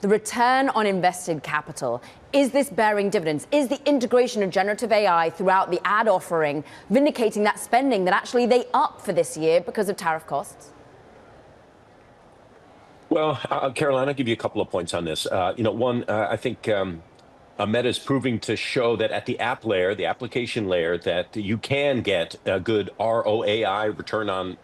the return on invested capital. Is this bearing dividends? Is the integration of generative AI throughout the ad offering vindicating that spending that actually they up for this year because of tariff costs? Well, Caroline, I'll give you a couple of points on this. One, I think Meta is proving to show that at the app layer, the application layer, that you can get a good ROAI, return on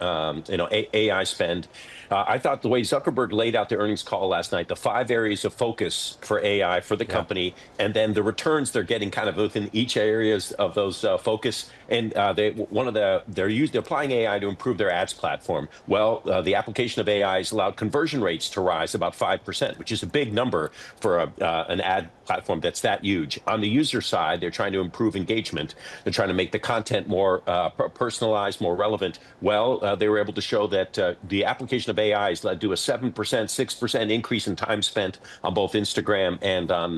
AI spend. I thought the way Zuckerberg laid out the earnings call last night, the 5 areas of focus for AI for the company, and then the returns they're getting kind of within each areas of those focus. And they're applying AI to improve their ads platform. Well, the application of AI has allowed conversion rates to rise about 5%, which is a big number for an ad platform that's that huge. On the user side, they're trying to improve engagement. They're trying to make the content more personalized, more relevant. Well, they were able to show that the application of AI has led to a 7%, 6% increase in time spent on both Instagram and on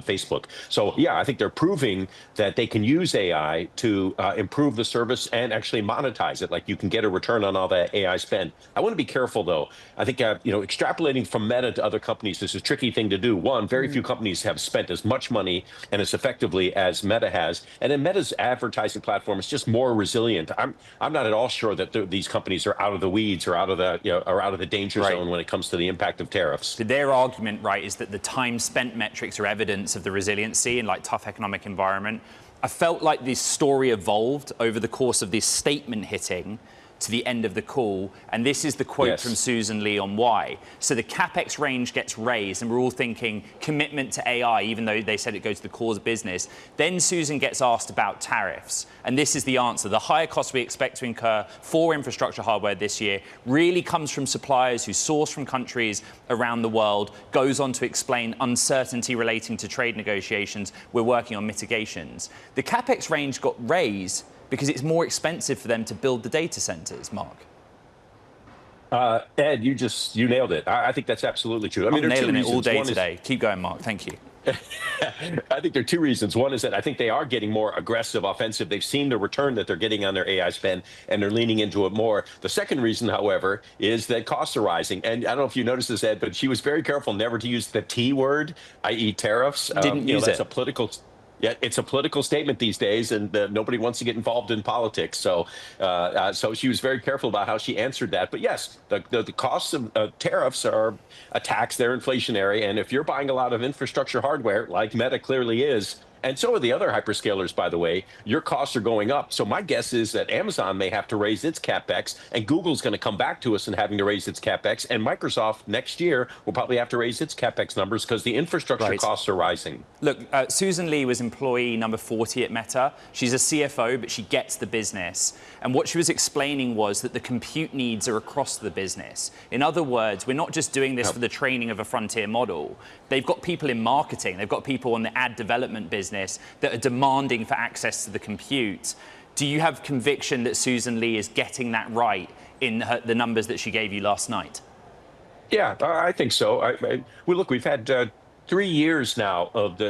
Facebook. So yeah, I think they're proving that they can use AI to improve the service and actually monetize it. Like, you can get a return on all that AI spend. I want to be careful though. I think extrapolating from Meta to other companies is a tricky thing to do. One, very few companies have spent as much money and as effectively as Meta has. And then Meta's advertising platform is just more resilient. I'm not at all sure that these companies are out of the weeds or out of the danger zone when it comes to the impact of tariffs. Their argument, right, is that the time spent metrics are evidence of the resiliency in like tough economic environment. I felt like this story evolved over the course of this statement hitting to the end of the call, and this is the quote from Susan Lee on why. So the CapEx range gets raised, and we're all thinking commitment to AI, even though they said it goes to the core of business. Then Susan gets asked about tariffs, and this is the answer. The higher cost we expect to incur for infrastructure hardware this year really comes from suppliers who source from countries around the world, goes on to explain uncertainty relating to trade negotiations. We're working on mitigations. The CapEx range got raised because it's more expensive for them to build the data centers, Mark. Ed, you nailed it. I think that's absolutely true. I mean, I'm nailing it all day today. Keep going, Mark. Thank you. I think there are 2 reasons. One is that I think they are getting more aggressive, offensive. They've seen the return that they're getting on their AI spend, and they're leaning into it more. The second reason, however, is that costs are rising. And I don't know if you noticed this, Ed, but she was very careful never to use the T word, i.e. tariffs. Didn't use that's it. a political... Yeah, it's a political statement these days, and nobody wants to get involved in politics. So she was very careful about how she answered that. But yes, the costs of tariffs are a tax. They're inflationary. And if you're buying a lot of infrastructure hardware, like Meta clearly is, and so are the other hyperscalers, by the way, your costs are going up. So my guess is that Amazon may have to raise its CapEx, and Google's going to come back to us and having to raise its CapEx. And Microsoft next year will probably have to raise its CapEx numbers because the infrastructure costs are rising. Look, Susan Lee was employee number 40 at Meta. She's a CFO, but she gets the business. And what she was explaining was that the compute needs are across the business. In other words, we're not just doing this for the training of a frontier model. They've got people in marketing. They've got people on the ad development business that are demanding for access to the compute. Do you have conviction that Susan Lee is getting that right in the numbers that she gave you last night? Yeah, I think so. Well, look, we've had 3 years now of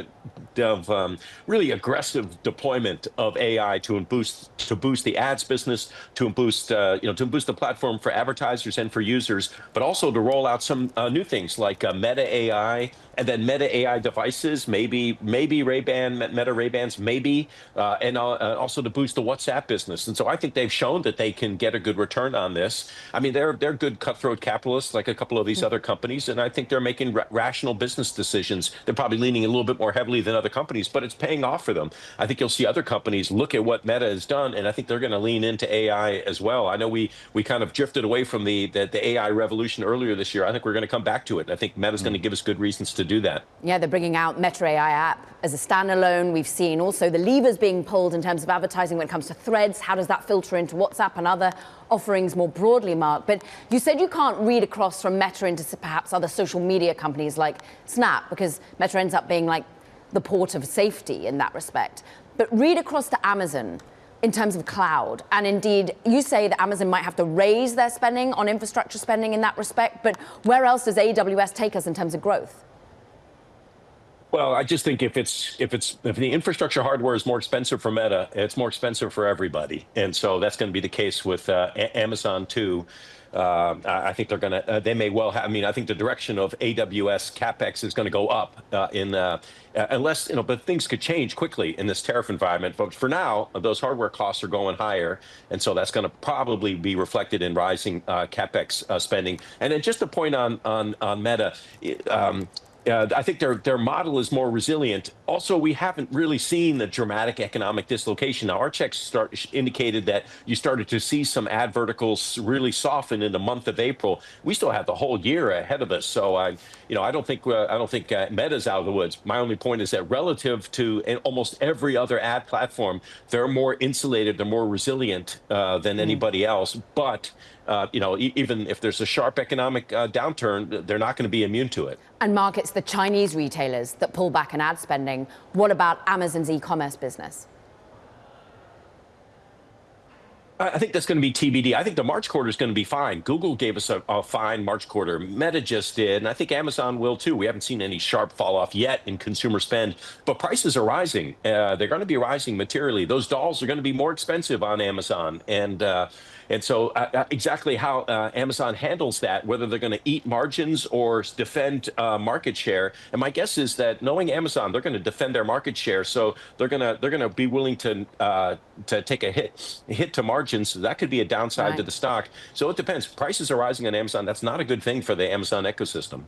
really aggressive deployment of AI to boost the ads business, to boost the platform for advertisers and for users, but also to roll out some new things like Meta AI, and then Meta AI devices, maybe Meta Ray-Bans, maybe, and also to boost the WhatsApp business. And so I think they've shown that they can get a good return on this. I mean, they're good cutthroat capitalists like a couple of these other companies, and I think they're making rational business decisions. They're probably leaning a little bit more heavily than other companies, but it's paying off for them. I think you'll see other companies look at what Meta has done, and I think they're going to lean into AI as well. I know we kind of drifted away from the AI revolution earlier this year. I think we're going to come back to it. I think Meta's going to give us good reasons to do that. Yeah, they're bringing out Meta AI app as a standalone. We've seen also the levers being pulled in terms of advertising when it comes to threads. How does that filter into WhatsApp and other offerings more broadly, Mark? But you said you can't read across from Meta into perhaps other social media companies like Snap, because Meta ends up being like the port of safety in that respect. But read across to Amazon in terms of cloud. And indeed, you say that Amazon might have to raise their spending on infrastructure spending in that respect. But where else does AWS take us in terms of growth? Well, I just think if the infrastructure hardware is more expensive for Meta, it's more expensive for everybody, and so that's going to be the case with Amazon too. I think they're going to, they may well have, I mean, I think the direction of AWS CapEx is going to go up unless, but things could change quickly in this tariff environment. But for now, those hardware costs are going higher. And so that's going to probably be reflected in rising CapEx spending. And then just a point on Meta. I think their model is more resilient. Also, we haven't really seen the dramatic economic dislocation. Now, our checks indicated that you started to see some ad verticals really soften in the month of April. We still have the whole year ahead of us. So I don't think Meta's out of the woods. My only point is that relative to almost every other ad platform, they're more insulated, they're more resilient than anybody else. But even if there's a sharp economic downturn, they're not going to be immune to it. And Mark, it's the Chinese retailers that pull back on ad spending. What about Amazon's e-commerce business? I think that's going to be TBD. I think the March quarter is going to be fine. Google gave us a fine March quarter. Meta just did, and I think Amazon will too. We haven't seen any sharp fall off yet in consumer spend, but prices are rising. They're going to be rising materially. Those dolls are going to be more expensive on Amazon, and so exactly how Amazon handles that, whether they're going to eat margins or defend market share. And my guess is that, knowing Amazon, they're going to defend their market share, so they're going to be willing to take a hit to margins. So that could be a downside to the stock. So it depends. Prices are rising on Amazon. That's not a good thing for the Amazon ecosystem.